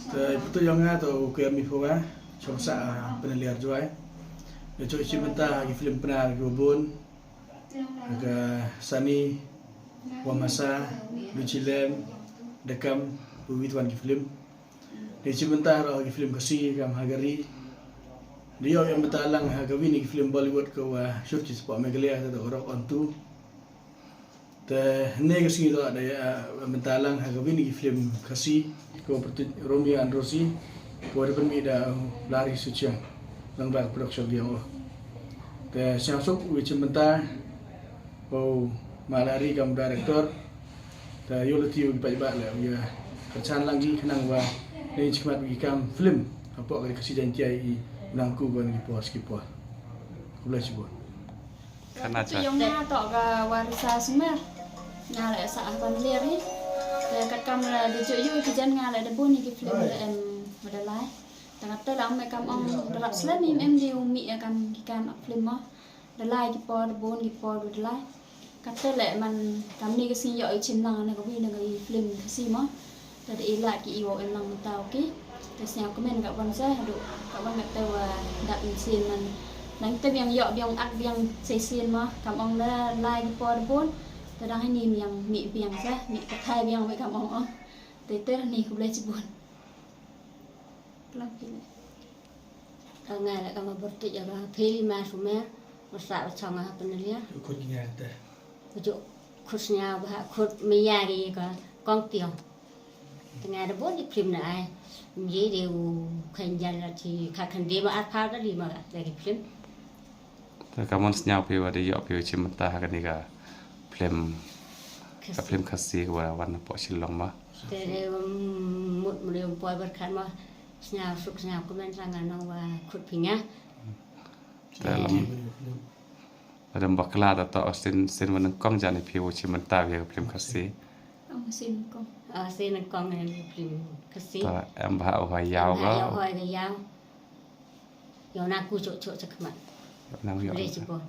Betul yang atau kami pula cuma peneliar jual. Jadi cimenta di film pernah gubun, agak Sani, Wamasa, Lucilem, Dekam, Buwituan di film. Di cimenta di film kasih kam Hagari. Dia yang betalang Hagawin di film Bollywood ke shoot di sebuah Megalia atau orang ontu. Kasih itu ada bentalang Hagawin di film kasih. Ko Romeo and Rosie ko ada pemida lari sucian lang bak production dia oh te siasok which menta ko malari kam director te yolati ugi pajba le ya kerjaan lagi kenang wa ni cikmat ugi kam film apa kali kasih jantiai i nangku ban gi pos ki po ko boleh sebut karena yang tok ga warisa semer ngale sa ban lir ni kat kam la di yu ki jan ngale de buni ki film em badalai tangat te lam kam ong darap slam em di umi kam ki kam film ma dalai ki por bon ki por dalai kat te le man kam ni ki si yo chin nang ne ko wi ne ki film si ma tadi ila ki iwo em nang tau ki te sia komen kat wan sa do kat wan kat te wa dak sin man nang te yang yo yang ak yang sin ma kam ong la lai ki por bon Tadang ini yang mi biang sah, mi pakai biang mereka mau, teter ni boleh sebut. Pelan-pelan. Kalau nggak kamu berarti jaga pilih masuknya, masa cangah penelia. Ikut gini ada. Ujuk khususnya bah khus miyari ka kong tiang. Tengah ada boleh film nak jadi dia kenjal lagi kakan dia mak apa dah dia mak lagi film. Kamu senyap piwa dia yok piwa cimta kan ni ka. Film kasih wa warna pok silong mah. Jadi mut mulai buat berkat mah senyap suk senyap komen sangat nawa kut pinya. Dalam dalam bakla atau sin menengkong jadi piwa cimta ya film kasih. Sin kong. Sin kong ni film kasih. Ta em bah awai yau ga. Yau hoi ga yau. Yau nak kucuk cuk cakmat. Nang yau. Boleh sebut.